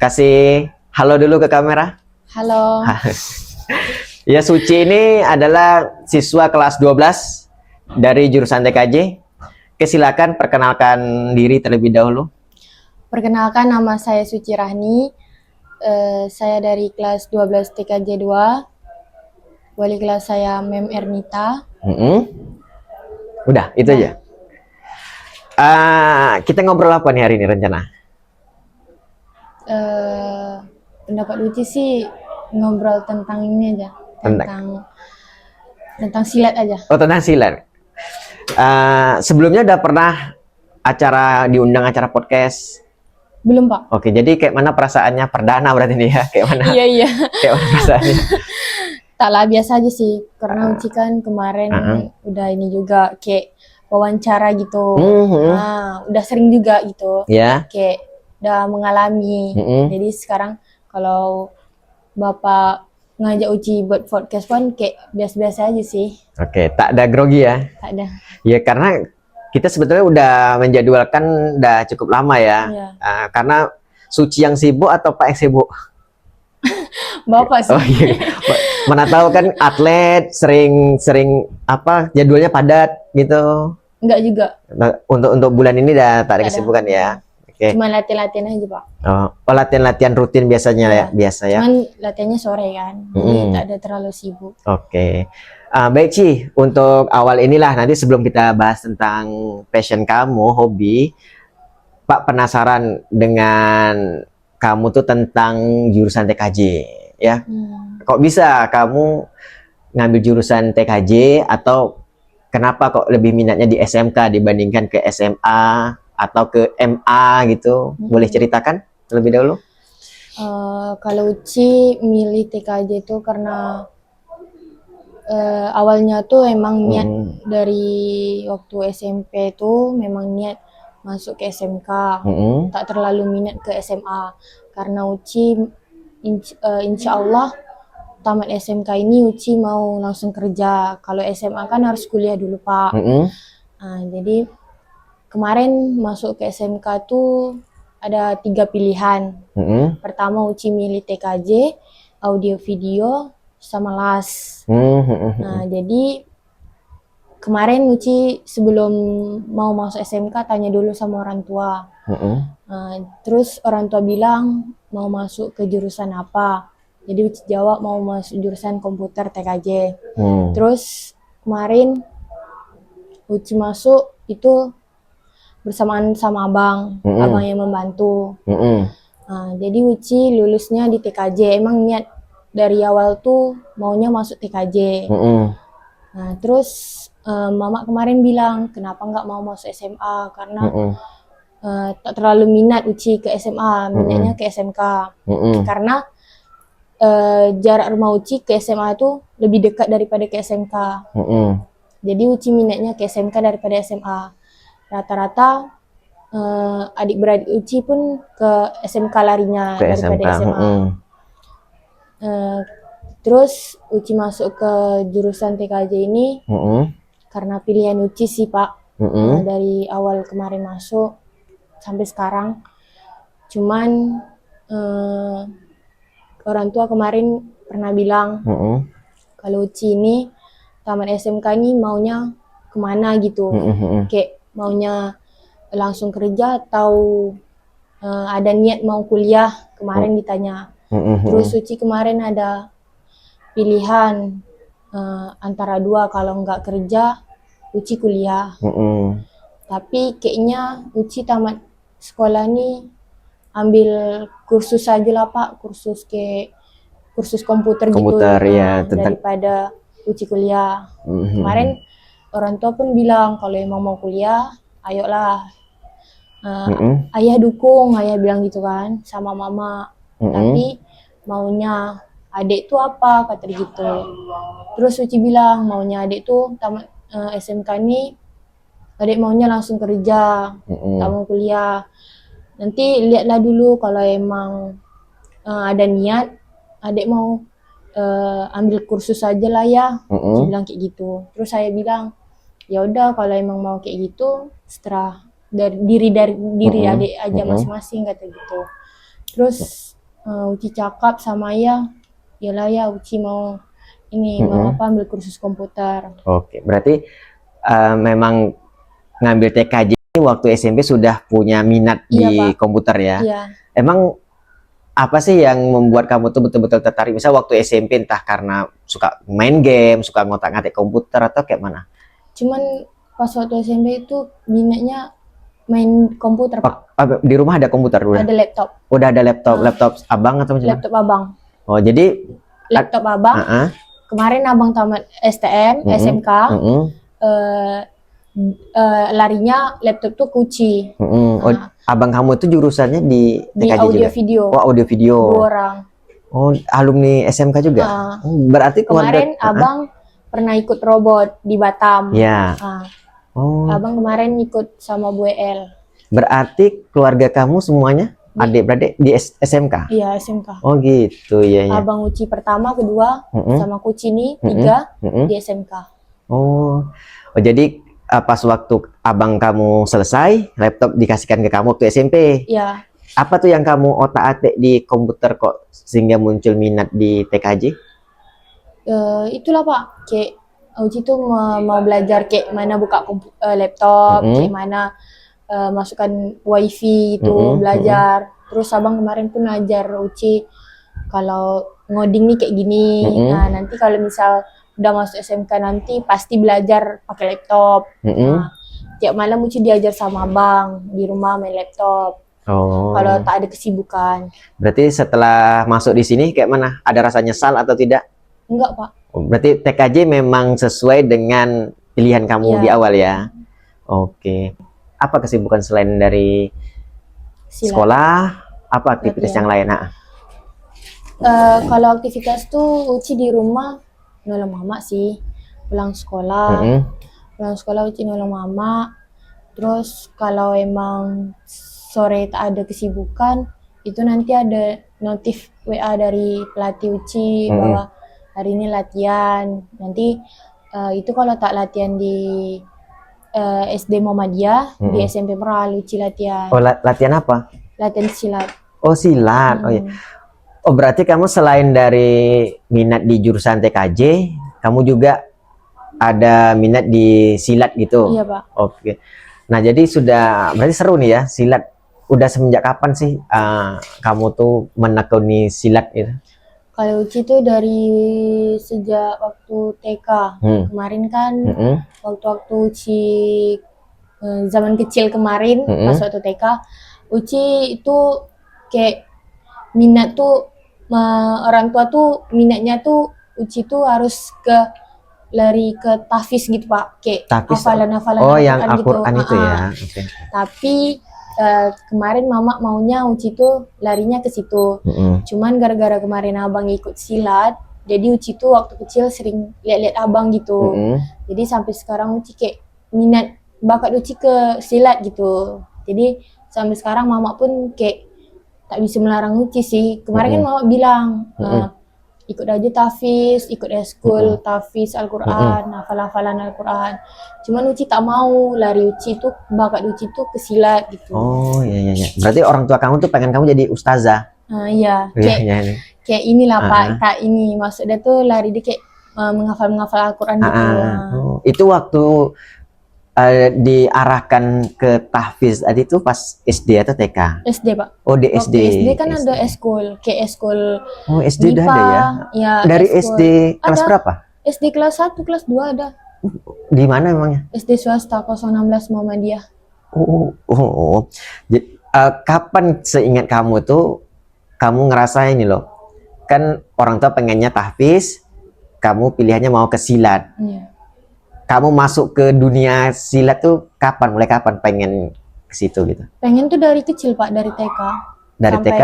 Kasih halo dulu ke kamera. Halo, Ya, Suci ini adalah siswa kelas 12 dari jurusan TKJ. Silakan perkenalkan diri terlebih dahulu. perkenalkan nama saya Suci Rahni. Saya dari kelas 12 TKJ 2. Wali kelas saya Mem Ernita. Udah, itu aja. Kita ngobrol apa nih hari ini rencana? Pendapat Uci sih ngobrol tentang ini aja, tentang silat aja. Oh, tentang silat. Sebelumnya udah pernah diundang acara podcast? Belum, Pak. Oke, jadi kayak mana perasaannya perdana berarti nih ya? Kayak mana? Iya. Kayak mana perasaannya? Tak lah, biasa aja sih. Karena Uci kan kemarin udah ini juga kayak wawancara gitu. Udah sering juga gitu. Ya. Kayak udah mengalami. Jadi sekarang kalau Bapak ngajak Uci buat podcast pun kayak biasa-biasa aja sih. Oke, tak ada grogi ya? Tak ada. Ya, karena kita sebetulnya udah menjadwalkan udah cukup lama ya. Iya. Karena Suci yang sibuk atau Pak yang sibuk? Bapak sih. Oh iya. Mana tahu kan atlet sering apa jadwalnya padat gitu. Enggak juga. Nah, untuk bulan ini udah tak ada kesibukan ya. Oke. Cuma latihan-latihan aja, Pak. Oh, latihan-latihan rutin biasanya ya, biasa ya. Cuman latihannya sore kan. Jadi tak ada terlalu sibuk. Oke. Baik Ci, untuk awal inilah nanti sebelum kita bahas tentang passion kamu, hobi, Pak penasaran dengan kamu tuh tentang jurusan TKJ ya. Kok bisa kamu ngambil jurusan TKJ atau kenapa kok lebih minatnya di SMK dibandingkan ke SMA atau ke MA gitu? Boleh ceritakan terlebih dahulu? Kalau Uci milih TKJ itu karena awalnya tuh emang niat dari waktu SMP tuh memang niat masuk ke SMK. Tak terlalu minat ke SMA karena Uci insya Allah tamat SMK ini Uci mau langsung kerja. Kalau SMA kan harus kuliah dulu, Pak. Jadi kemarin masuk ke SMK tuh ada 3 pilihan. Pertama Uci milih TKJ, audio video, sama LAS. Nah, jadi kemarin Uci sebelum mau masuk SMK tanya dulu sama orang tua. Terus orang tua bilang mau masuk ke jurusan apa. Jadi Uci jawab mau masuk jurusan komputer TKJ. Terus kemarin Uci masuk itu bersamaan sama abang yang membantu. Jadi Uci lulusnya di TKJ. Emang niat dari awal tuh maunya masuk TKJ. Nah, terus mama kemarin bilang kenapa nggak mau masuk SMA karena tak terlalu minat Uci ke SMA, minatnya ke SMK. Karena jarak rumah Uci ke SMA itu lebih dekat daripada ke SMK. Jadi Uci minatnya ke SMK daripada SMA. Rata-rata adik-beradik Uci pun ke SMK larinya daripada SMA. Terus Uci masuk ke jurusan TKJ ini karena pilihan Uci sih, Pak. Dari awal kemarin masuk sampai sekarang. Cuman orang tua kemarin pernah bilang kalau Uci ini tamat SMK ini maunya kemana gitu. Kayak maunya langsung kerja atau ada niat mau kuliah, kemarin ditanya. Terus Uci kemarin ada pilihan antara 2, kalau nggak kerja Uci kuliah. Tapi kayaknya Uci tamat sekolah nih ambil kursus aja lah, Pak, kursus komputer gitu ya, daripada Uci kuliah. Kemarin orang tua pun bilang kalau emang mau kuliah ayolah, ayah dukung, ayah bilang gitu kan sama mama. Tapi maunya adik tuh apa, kata gitu. Terus Uci bilang maunya adik tuh tamat SMK nih, adik maunya langsung kerja, tak mau kuliah. Nanti lihatlah dulu kalau emang ada niat, adik mau ambil kursus aja lah ya. Uci bilang kayak gitu. Terus saya bilang ya udah kalau emang mau kayak gitu setelah dari diri adik aja masing-masing, kata gitu. Terus Uci cakap sama ayah, yalah ya Uci mau ini mau apa ambil kursus komputer. Oke, berarti memang ngambil TKJ ini waktu SMP sudah punya minat Iya, di Pak. komputer ya. Iya. Emang apa sih yang membuat kamu tuh betul-betul tertarik? Misal waktu SMP entah karena suka main game, suka ngotak-ngatik komputer atau kayak mana? Cuman pas waktu SMP itu minatnya main komputer, Pak. Di rumah ada komputer udah? Ada laptop. Udah ada laptop abang atau macam? Laptop abang. Oh, jadi laptop abang. Kemarin abang tamat STM, SMK. Larinya laptop tuh Uci. Oh, abang kamu itu jurusannya di TKJ audio juga? video. Oh, audio video. 2 orang. Oh, alumni SMK juga? Berarti kemarin abang pernah ikut robot di Batam. Ya. Oh. Abang kemarin ikut sama Bu El. Berarti keluarga kamu semuanya adik-beradik di SMK? Iya, SMK. Oh gitu, ya. Abang Uci pertama, kedua, sama Kuci nih, 3 di SMK. Oh, jadi pas waktu abang kamu selesai, laptop dikasihkan ke kamu waktu SMP? Iya. Apa tuh yang kamu otak-atik di komputer kok sehingga muncul minat di TKJ? Itulah Pak, kayak Uci tuh mau belajar kayak mana buka laptop, kayak mana masukkan wifi itu belajar. Terus abang kemarin pun ngajar Uci kalau ngoding nih kayak gini. Nah nanti kalau misal udah masuk SMK nanti pasti belajar pakai laptop. Nah, tiap malam Uci diajar sama abang di rumah main laptop. Kalau tak ada kesibukan. Berarti setelah masuk di sini kayak mana? Ada rasa nyesal atau tidak? Enggak, Pak. Berarti TKJ memang sesuai dengan pilihan kamu di awal ya? Oke. Apa kesibukan selain dari sekolah? Apa aktivitas yang lain? Kalau aktivitas tuh Uci di rumah nolong mama sih. Pulang sekolah Uci nolong mama. Terus kalau emang sore tak ada kesibukan, itu nanti ada notif WA dari pelatih Uci bahwa hari ini latihan. Nanti itu kalau tak latihan di SD Muhammadiyah, di SMP Meral Uci latihan. Oh, latihan apa? Latihan silat. Oh, silat. Oh, iya. Oh, berarti kamu selain dari minat di jurusan TKJ, kamu juga ada minat di silat gitu? Iya, Pak. Oke. Nah, jadi berarti seru nih ya silat. Udah semenjak kapan sih kamu tuh menekuni silat itu? Kalau Uci tuh dari sejak waktu TK. Kemarin kan waktu Uci zaman kecil kemarin pas waktu TK, Uci itu kayak minat tuh orang tua tuh minatnya tuh Uci tuh harus lari ke tahfiz gitu Pak, kayak hafalan-hafalan yang Al-Quran gitu. Itu ya. Okay. Tapi kemarin mama maunya Uci tuh larinya ke situ. Cuman gara-gara kemarin abang ikut silat, jadi Uci tuh waktu kecil sering lihat-lihat abang gitu. Jadi sampai sekarang Uci kayak minat bakat Uci ke silat gitu. Jadi sampai sekarang mama pun kayak tak bisa melarang Uci sih. Kemarin kan mama bilang ikut aja tahfiz, ikut eskul tahfiz Al-Quran, hafal-hafalan Al-Quran. Cuman Uci tak mau, lari Uci tuh bakat Uci tuh ke silat gitu. Oh iya. Berarti orang tua kamu tuh pengen kamu jadi ustazah? Iya, kayak inilah Pak, tak ini maksudnya tuh lari dia kayak menghafal Al-Quran gitu. Itu waktu diarahkan ke tahfiz tadi itu pas SD atau TK? SD Pak. Oh di SD. Waktu SD kan ada eskul, kayak eskul. Oh SD udah ada ya? Ya. Dari SD kelas berapa? SD kelas 1, kelas 2 ada. Di mana emangnya? SD swasta 016 Muhammadiyah. Jadi, kapan seingat kamu tuh kamu ngerasa ini loh, kan orang tua pengennya tahfiz, kamu pilihannya mau ke silat. Kamu masuk ke dunia silat tuh kapan? Mulai kapan pengen ke situ gitu? Pengen tuh dari kecil Pak, dari TK. Dari TK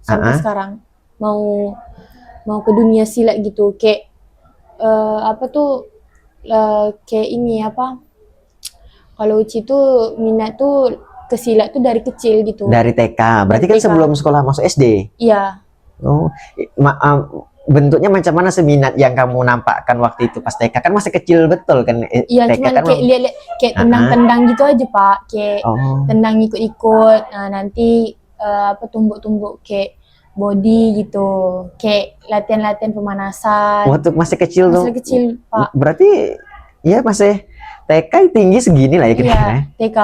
sampai sekarang mau ke dunia silat gitu, kayak kayak ini apa? Kalau Uci tuh minat tuh ke silat tuh dari kecil gitu. Dari TK. Berarti kan sebelum sekolah masuk SD? Iya. Oh, bentuknya macam mana seminat yang kamu nampakkan waktu itu pas TK? Kan masih kecil betul kan? Iya, cuman kan kayak lihat kayak tendang-tendang gitu aja Pak, kayak tendang ikut-ikut. Nah nanti tumbuk-tumbuk kayak body gitu, kayak latihan-latihan pemanasan. Waktu masih kecil tuh. Masih kecil, Pak. Berarti ya masih TK tinggi segini lah ya kira-kira. Iya, TK.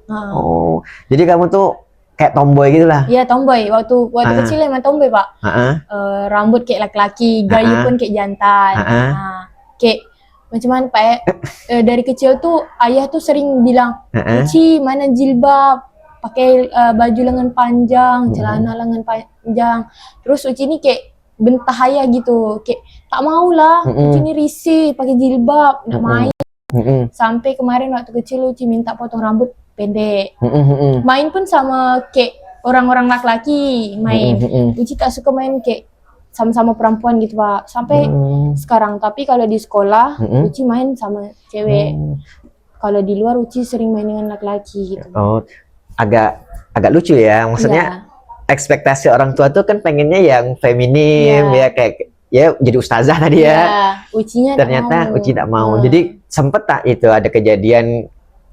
Oh, jadi kamu tuh kayak tomboy gitu lah. Iya, tomboy. Waktu kecil emang tomboy, Pak. Rambut kayak laki-laki, gaya pun kayak jantan. Kayak macam mana Pak ya? Dari kecil tuh ayah tuh sering bilang, Uci mana jilbab, pakai baju lengan panjang, celana lengan panjang. Terus Uci ini kayak bentah ayah gitu, kayak tak mau lah, Uci ini risih pakai jilbab, nak main. Sampai kemarin waktu kecil Uci minta potong rambut pendek. Main pun sama kayak orang-orang laki-laki main. Uci tak suka main kayak sama-sama perempuan gitu Pak. Sampai sekarang. Tapi kalau di sekolah Uci main sama cewek. Kalau di luar Uci sering main dengan laki-laki gitu. Oh, agak lucu ya. Maksudnya ekspektasi orang tua tuh kan pengennya yang feminim ya, kayak ya jadi ustazah tadi ya. Ucinya ternyata Uci tak mau. Jadi sempet tak itu ada kejadian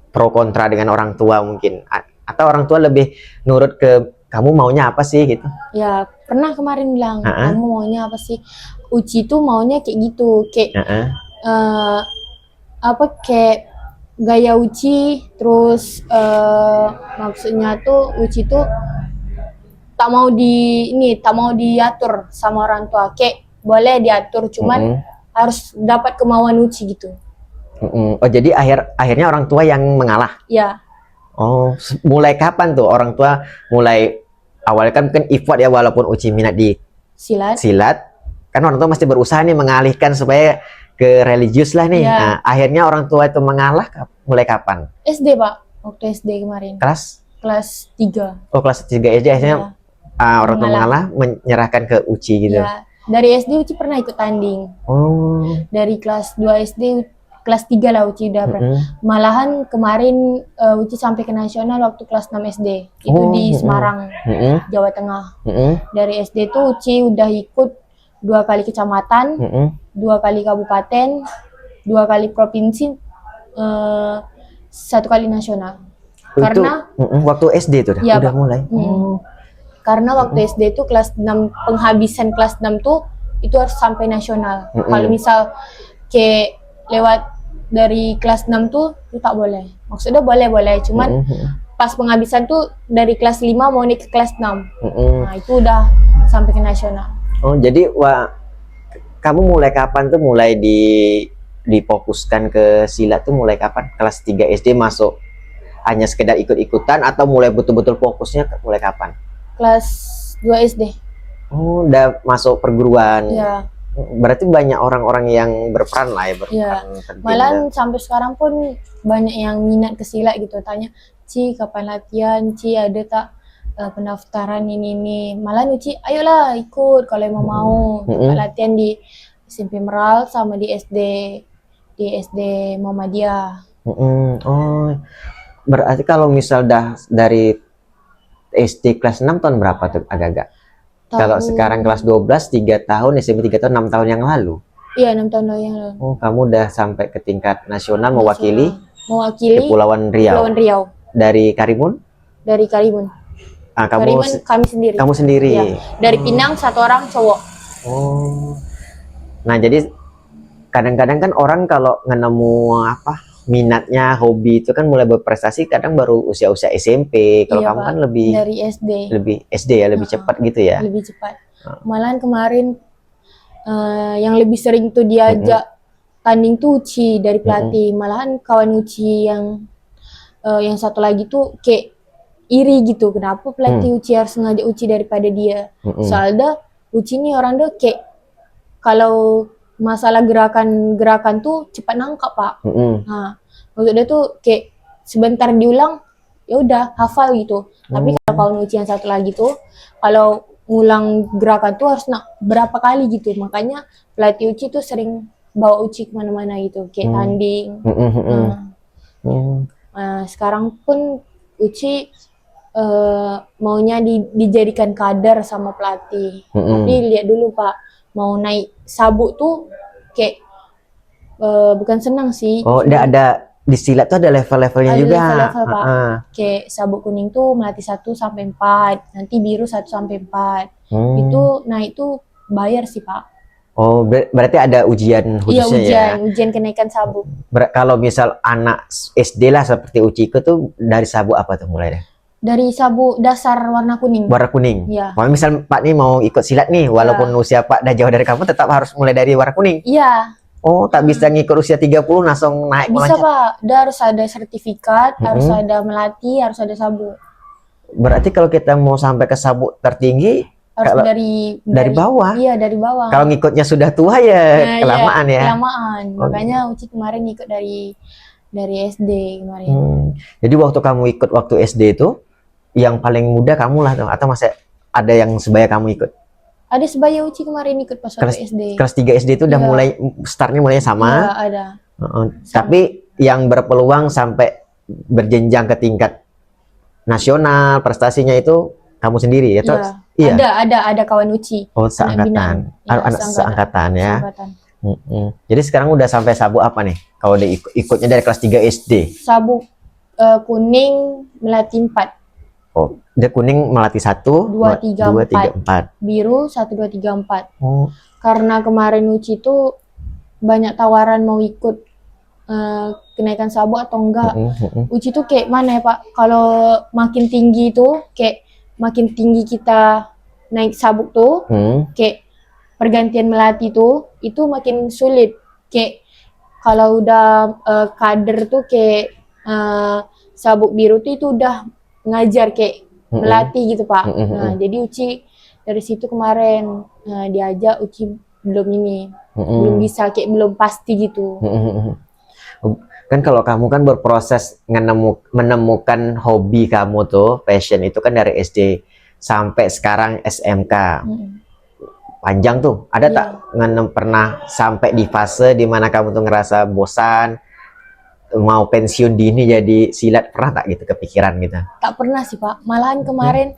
pro kontra dengan orang tua mungkin, atau orang tua lebih nurut ke kamu maunya apa sih gitu? Ya pernah kemarin bilang kamu maunya apa sih? Uci tuh maunya kayak gitu, kayak kayak gaya Uci, terus maksudnya tuh Uci tuh tak mau diatur sama orang tua, kayak boleh diatur cuman harus dapat kemauan Uci gitu. Oh, jadi akhirnya orang tua yang mengalah? Ya. Oh, mulai kapan tuh orang tua mulai, awalnya kan mungkin effort ya, walaupun Uci minat di silat, kan orang tua masih berusaha nih mengalihkan supaya ke religius lah nih. Nah, akhirnya orang tua itu mengalah mulai kapan? SD Pak, waktu SD kemarin. Kelas 3. Oh, kelas 3 SD akhirnya orang tua mengalah, menyerahkan ke Uci gitu. Ya. Dari SD Uci pernah ikut tanding. Oh. Dari kelas 2 SD, kelas 3 lah Uci udah pernah. Malahan kemarin Uci sampai ke nasional waktu kelas 6 SD. Itu di Semarang, Jawa Tengah. Dari SD tuh Uci udah ikut 2 kali kecamatan, 2 kali kabupaten, 2 kali provinsi, 1 kali nasional. Itu, karena waktu SD tuh udah mulai. Karena waktu SD itu kelas 6, penghabisan kelas 6 tuh itu harus sampai nasional. Kalau misal kayak lewat dari kelas 6 tuh itu tak boleh. Maksudnya boleh, cuman pas penghabisan tuh dari kelas 5 mau naik ke kelas 6. Nah, itu udah sampai ke nasional. Oh, jadi kamu mulai kapan tuh mulai difokuskan ke silat tuh mulai kapan? Kelas 3 SD masuk hanya sekedar ikut-ikutan atau mulai betul-betul fokusnya mulai kapan? Kelas 2 SD. Oh, udah masuk perguruan. Iya. Berarti banyak orang-orang yang berperan lah ya, Malah sampai sekarang pun banyak yang minat ke silat gitu, tanya, Ci kapan latihan, Ci ada tak pendaftaran ini. Malah Ci, ayolah ikut kalau emang mau. Latihan di SMP Meral sama di SD Muhammadiyah. Oh, berarti kalau misal dari SD kelas 6 tahun berapa tuh agak-agak? Kalau sekarang kelas 12, 3 tahun, SMP 3 tahun, 6 tahun yang lalu? Iya, 6 tahun yang lalu. Oh, kamu udah sampai ke tingkat nasional mewakili Kepulauan Riau. Kepulauan Riau. Dari Karimun? Dari Karimun. Karimun kami sendiri. Kamu sendiri? Iya. Dari Pinang 1 orang cowok. Oh. Nah, jadi kadang-kadang kan orang kalau nemu minatnya, hobi itu kan mulai berprestasi kadang baru usia-usia SMP. Kalau kamu kan lebih dari SD. Lebih SD ya, lebih cepat gitu ya. Lebih cepat. Malahan kemarin yang lebih sering tuh diajak tanding tuh Uci dari pelatih. Malahan kawan Uci yang satu lagi tuh kayak iri gitu. Kenapa pelatih Uci harus ngajak Uci daripada dia? Soalnya Uci ini orang tuh kayak kalau masalah gerakan tuh cepat nangkap Pak. Nah, maksudnya tuh kayak sebentar diulang ya udah hafal gitu. Tapi kalau kawan Uci yang satu lagi tuh kalau ngulang gerakan tuh harus berapa kali gitu. Makanya pelatih Uci tuh sering bawa Uci kemana-mana gitu, kayak tanding. Nah, sekarang pun Uci maunya dijadikan kader sama pelatih. Tapi lihat dulu Pak, mau naik sabuk tuh kayak bukan senang sih. Oh, ada di silat tuh ada level-levelnya juga. Ada level-level Pak. Kayak sabuk kuning tuh melatih 1 sampai 4, nanti biru 1 sampai 4. Itu bayar sih Pak. Oh, berarti ada ujian Iya, khususnya ya? ujian kenaikan sabuk. Kalau misal anak SD lah seperti Uchiko tuh dari sabuk apa tuh mulai deh? Dari sabuk dasar warna kuning. Warna kuning? Iya. Kalau misal Pak nih mau ikut silat nih, walaupun usia Pak udah jauh dari kamu, tetap harus mulai dari warna kuning? Iya. Oh, tak bisa ngikut usia 30 langsung naik Bisa meloncat? Pak, dia harus ada sertifikat, harus ada melati, harus ada sabuk. Berarti kalau kita mau sampai ke sabuk tertinggi, Harus kalau dari bawah? Iya, dari bawah. Kalau ngikutnya sudah tua ya Nah, kelamaan iya, ya? kelamaan. Makanya Uci kemarin ikut dari SD kemarin. Jadi waktu kamu ikut waktu SD itu, yang paling muda kamu lah tuh, atau masih ada yang sebaya kamu ikut? Ada sebaya Uci kemarin ikut pas waktu SD. Kelas 3 SD itu udah mulai, startnya mulai sama? Iya, ada. Tapi yang berpeluang sampai berjenjang ke tingkat nasional, prestasinya itu kamu sendiri ya? Iya. Ada kawan Uci. Oh, seangkatan. Anak seangkatan ya. Seangkatan. Jadi sekarang udah sampai sabuk apa nih? Kalau ikutnya dari kelas 3 SD? Sabuk kuning melati 4. Oh, dia kuning melati 1, 2, 3, 4. Biru 1, 2, 3, 4. Oh. Karena kemarin Uci itu banyak tawaran mau ikut kenaikan sabuk atau enggak. Uci tuh kayak mana ya Pak? Kalau makin tinggi itu kayak makin tinggi kita naik sabuk tuh, kayak pergantian melati tuh, itu makin sulit. Kayak kalau udah kader tuh kayak sabuk biru tuh itu udah ngajar kayak melatih gitu Pak. Nah, jadi Uci dari situ kemarin diajak Uci belum belum bisa, kayak belum pasti gitu. Kan kalau kamu kan berproses menemukan hobi kamu tuh, passion itu kan dari SD sampai sekarang SMK. Panjang tuh. Ada tak pernah sampai di fase dimana kamu tuh ngerasa bosan, mau pensiun dini jadi silat, pernah tak gitu kepikiran gitu? Tak pernah sih Pak. Malahan kemarin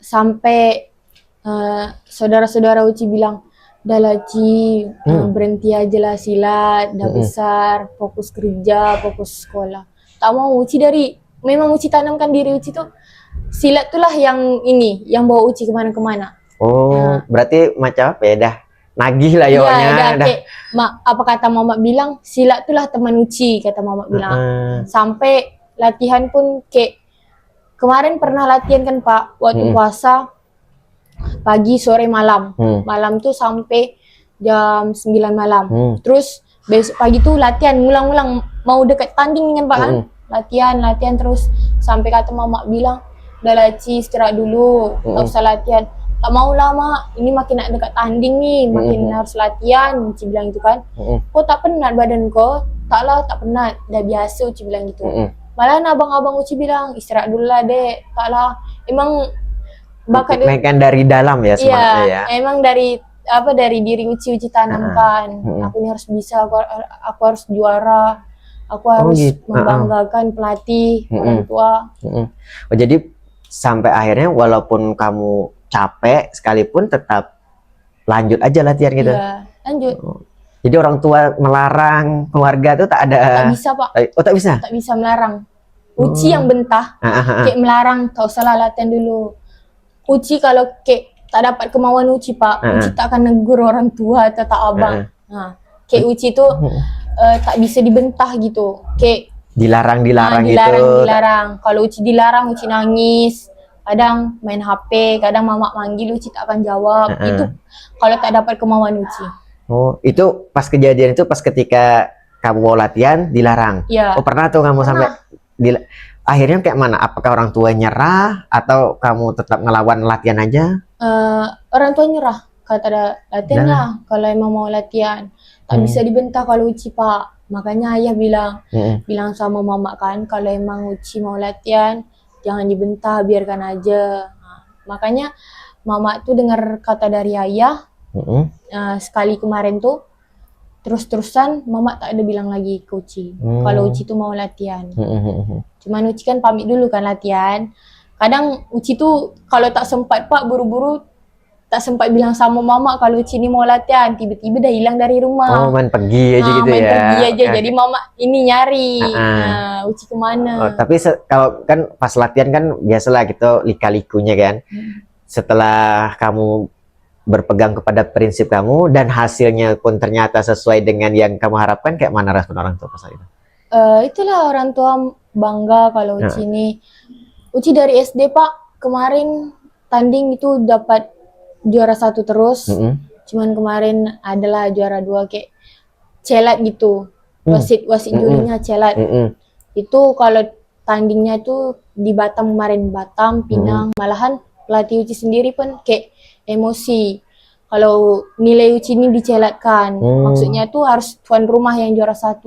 sampai saudara-saudara Uci bilang, "Dah lah Ci, berhenti aja lah silat, dah besar, fokus kerja, fokus sekolah." Tak mau. Memang Uci tanamkan diri Uci tuh, silat tuh lah yang bawa Uci kemana-kemana. Oh, berarti macam apa ya, dah nagih lah yonya. Iya, kayak apa kata mama bilang, silat tuh lah teman Uci, kata mama bilang. Sampai latihan pun kayak kemarin pernah latihan kan Pak, waktu puasa pagi, sore, malam. Malam tuh sampai jam 9 malam. Terus besok pagi tuh latihan, ngulang-ngulang, mau dekat tanding kan Pak kan? Latihan terus sampai kata mama bilang, "Udah lah Ci, istirahat dulu, gak usah latihan." Tak mau lama, ini makin nak dekat tanding nih, makin harus latihan, Uci bilang gitu kan. "Kok tak penat badan kau?" "Tak lah, tak penat, dah biasa," Uci bilang gitu. Malah abang-abang Uci bilang, "Istirahat dulu lah dek." "Tak lah, emang bakat kan dari dalam ya semangatnya ya. Emang dari diri Uci tanamkan. Aku ini harus bisa, aku harus juara, aku harus membanggakan pelatih, orang tua. Oh, jadi sampai akhirnya walaupun kamu capek sekalipun tetap lanjut aja latihan gitu? Iya, lanjut. Jadi orang tua melarang, keluarga tuh tak ada? Tak bisa Pak. Oh, tak bisa? Tak bisa melarang. Uci yang bentah, kayak melarang, tak usah lah latihan dulu. Uci kalau kayak tak dapat kemauan Uci Pak, Uci tak akan negur orang tua atau tak abang. Kayak Uci tuh tak bisa dibentah gitu. Kayak dilarang gitu. Dilarang. Kalau Uci dilarang, Uci nangis. Kadang main HP, kadang mama manggil Uci tak akan jawab. Itu kalau tak dapat kemauan Uci. Oh, itu pas kejadian itu pas ketika kamu mau latihan dilarang? Iya. Oh, pernah tuh kamu sampai akhirnya kayak mana? Apakah orang tua nyerah atau kamu tetap ngelawan latihan aja? Orang tua nyerah, kata latihan lah kalau emang mau latihan. Tak bisa dibentah kalau Uci Pak. Makanya ayah bilang sama mama kan, kalau emang Uci mau latihan jangan dibentah, biarkan aja. Makanya mama tuh dengar kata dari ayah. Sekali kemarin tuh terus-terusan mama tak ada bilang lagi ke Uci kalau Uci tuh mau latihan. Cuman Uci kan pamit dulu kan latihan. Kadang Uci tuh kalau tak sempat Pak, buru-buru tak sempat bilang sama mama kalau Uci ini mau latihan, tiba-tiba dah hilang dari rumah. Oh, main pergi aja gitu main ya? Main pergi aja, jadi mama ini nyari Uci kemana. Oh, tapi kalau kan pas latihan kan biasalah gitu lika-likunya kan. setelah kamu berpegang kepada prinsip kamu dan hasilnya pun ternyata sesuai dengan yang kamu harapkan, kayak mana respon orang tua pas saat itu? Itulah orang tua bangga kalau Ya. Uci ini. Uci dari SD Pak, kemarin tanding itu dapat juara 1 terus. Cuman kemarin adalah juara 2 kayak celat gitu. Wasit jurinya celat. Itu kalau tandingnya itu di Batam kemarin, Batam, Pinang, malahan pelatih Uci sendiri pun kayak emosi. Kalau nilai Uci ini dicelatkan, maksudnya tuh harus tuan rumah yang juara 1.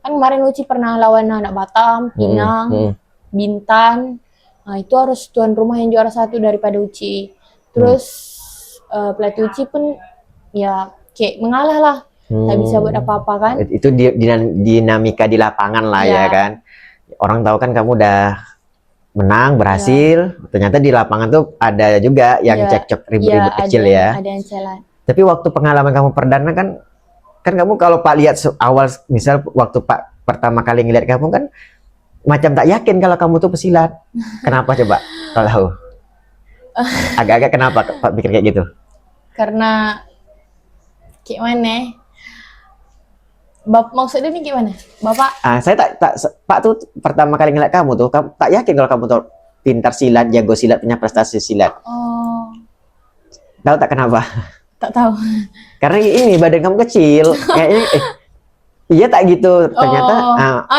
Kan kemarin Uci pernah lawan anak Batam, Pinang, Bintan. Nah, itu harus tuan rumah yang juara 1 daripada Uci. Terus pelatih Uci pun ya kayak mengalah lah. Tak bisa buat apa-apa kan. Itu dinamika di lapangan lah ya kan. Orang tahu kan kamu udah menang, berhasil. Ternyata di lapangan tuh ada juga yang cekcok ribut-ribut kecil ya. Ada yang celat. Tapi waktu pengalaman kamu perdana kan kamu kalau Pak lihat awal, misal waktu Pak pertama kali ngeliat kamu kan macam tak yakin kalau kamu tuh pesilat. Kenapa coba? Kalau agak-agak kenapa Pak pikir kayak gitu? Karena kayak mana? Maksudnya nih gimana? Bapak? Saya Pak tuh pertama kali ngeliat kamu tuh, tak yakin kalau kamu tuh pintar silat, jago silat, punya prestasi silat. Oh. Tahu tak kenapa? Tak tahu. Karena ini badan kamu kecil. Kayaknya iya tak gitu ternyata.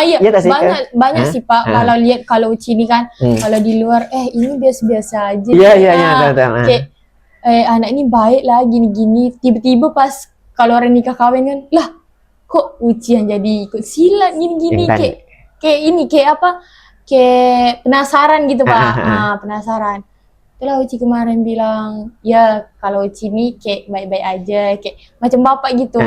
Iya tak sih? Banyak sih Pak. Kalau lihat kalau Uci ini kan, kalau di luar ini biasa-biasa aja. Iya. Kayak anak ini baik lah gini-gini. Tiba-tiba pas kalau orang nikah kawin kan, lah kok Uci yang jadi ikut silat gini-gini, kayak ini kayak apa, kayak penasaran gitu Pak. Penasaran. Itulah Uci kemarin bilang, ya kalau Uci ini kayak baik-baik aja, kayak macam bapak gitu.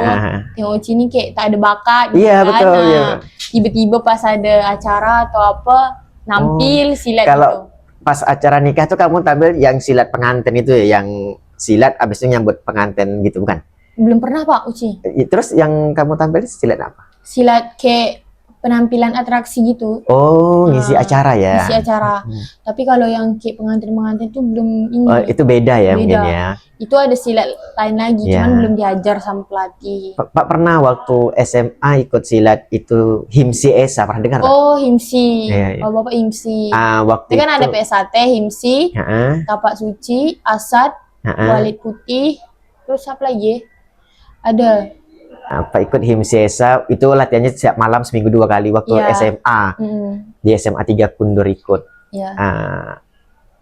Yang Uci ini kayak tak ada bakat gitu. Iya kan? Betul. Tiba-tiba pas ada acara atau apa nampil silat kalau gitu. Pas acara nikah tuh kamu tampil yang silat pengantin itu ya, yang silat abis itu nyambut pengantin gitu bukan? Belum pernah Pak Uci. Terus yang kamu tampil silat apa? Silat kayak penampilan atraksi gitu. Oh, ngisi acara ya? Ngisi acara. Tapi kalau yang kayak pengantin-pengantin itu belum ini. Oh, itu beda ya mungkin ya? Itu ada silat lain lagi, cuman belum diajar sama pelatih. Pak pernah waktu SMA ikut silat itu Himsi Esa, pernah dengar? Oh, Himsi. Ya. Oh, Bapak Himsi. Waktu itu kan ada PSAT, Himsi, Tapak Suci, Asad, Walid Putih, terus apa lagi? Ada. Apa ikut Himsi Esa itu latihannya setiap malam seminggu 2 kali waktu SMA. Di SMA 3 Kundur ikut.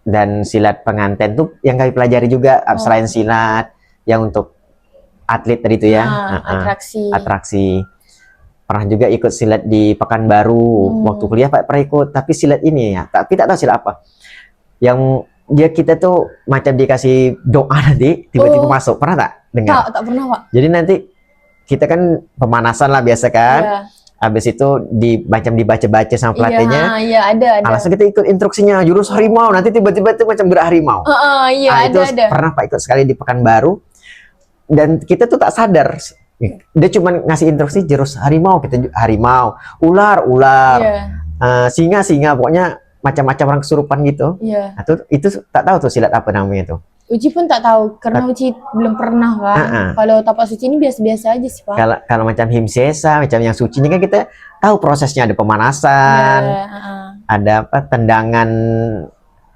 Dan silat pengantin tuh yang kami pelajari juga selain silat yang untuk atlet tadi itu ya. Atraksi. Pernah juga ikut silat di Pekanbaru waktu kuliah Pak, pernah ikut, tapi silat ini ya, tapi tak tahu silat apa. Yang kita tuh macam dikasih doa nanti tiba-tiba masuk, pernah tak dengar? Tak pernah Pak. Jadi nanti kita kan pemanasan lah biasa kan. Habis itu macam dibaca-baca sama pelatihnya. Iya, ada. Langsung kita ikut instruksinya jurus harimau, nanti tiba-tiba itu macam gerak harimau. Ada. Pernah Pak ikut sekali di Pekanbaru. Dan kita tuh tak sadar. Dia cuma ngasih instruksi jurus harimau, kita harimau, ular, singa, pokoknya macam-macam orang kesurupan gitu. Nah, itu tak tahu tuh silat apa namanya tuh. Uci pun tak tahu karena Uci belum pernah kan. Kalau Tapak Suci ini biasa-biasa aja sih Pak. Kalau macam Himsesa, macam yang suci ini kan kita tahu prosesnya, ada pemanasan, ada apa tendangan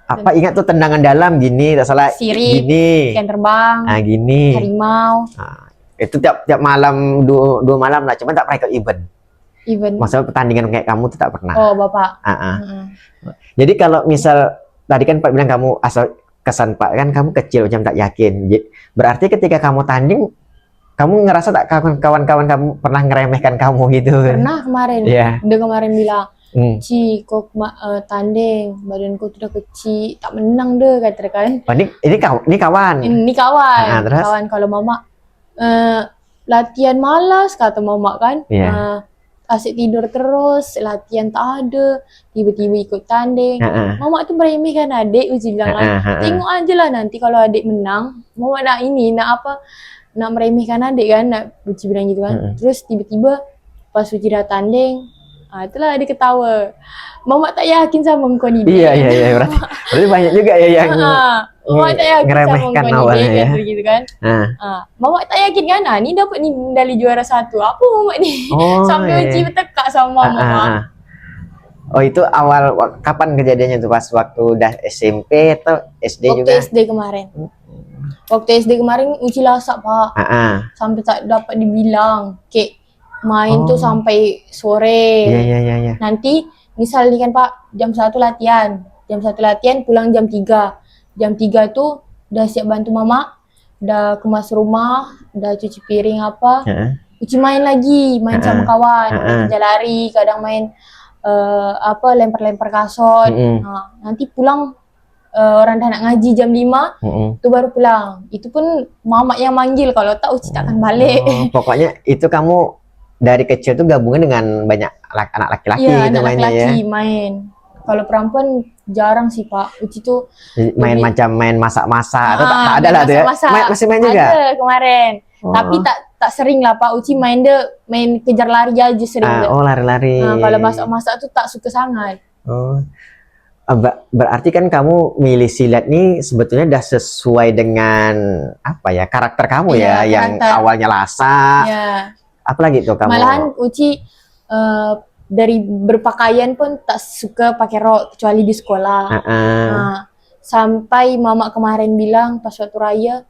apa, ingat tuh tendangan dalam gini, tak salah sirip, gini, ikan terbang, gini, harimau. Itu tiap malam 2 malam lah, cuman tak pernah ikut event. Masalah pertandingan kayak kamu tuh tak pernah. Oh Bapak. Jadi kalau misal tadi kan Pak bilang kamu asal kesan Pak kan kamu kecil macam tak yakin. Berarti ketika kamu tanding, kamu ngerasa tak kawan-kawan kamu pernah ngeremehkan kamu gitu? Pernah kemarin. Dia kemarin bilang, Ci, kok tanding, badanku udah kecil, tak menang deh kata kan. Ini kawan. Ini kawan. Kawan kalau mama latihan malas kata mama kan. Asyik tidur terus, latihan tak ada, tiba-tiba ikut tanding. Mama tuh meremehkan adik, Uci bilang kan, tengok aja lah nanti kalau adik menang, mama nak meremehkan adik kan, Uci bilang gitu kan. Terus tiba-tiba pas Uci dah tanding, Itulah dia ketawa. Mama tak yakin sama kau ni. Iya, berarti banyak juga ya yang Mama tak yakin sama ngeremehkan kau ni. awalnya ya. Kata gitu kan. Nah, Mama tak yakin kan, ni dapat ni medali juara 1. Apa Mama ni? Oh, Sampai Uci bertekak sama Mama. Oh, itu awal kapan kejadiannya tuh, pas waktu udah SMP atau SD juga? Waktu SD kemarin. Waktu SD kemarin Uci lasak Pak. Sampai tak dapat dibilang. Kayak main tuh sampai sore. Iya. Nanti misal nih kan Pak, jam 1 latihan. Jam 1 latihan pulang jam 3. Jam 3 tuh udah siap bantu Mama, udah kemas rumah, udah cuci piring apa. Uci main lagi, main sama kawan, kerja lari, kadang main lempar-lempar kasut. Nanti pulang orang dah nak ngaji jam 5, tu baru pulang. Itu pun mama yang manggil, kalau tak Uci takkan balik. Pokoknya itu kamu dari kecil tuh gabungan dengan banyak anak laki-laki gitu anak mainnya laki-laki ya. Main. Kalau perempuan jarang sih Pak. Uci tuh main macam main masak-masak atau tak ada lah tuh ya. Masih main juga? Ada kemarin. Tapi tak sering lah Pak. Uci main kejar lari aja sering. Lari-lari. Kalau masak-masak tuh tak suka sangat. Berarti kan kamu milih silat nih sebetulnya udah sesuai dengan apa ya, karakter kamu ya, yang awalnya lasak. Apalagi tuh kamu? Malahan Uci dari berpakaian pun tak suka pakai rok kecuali di sekolah. Sampai mama kemarin bilang pas waktu raya,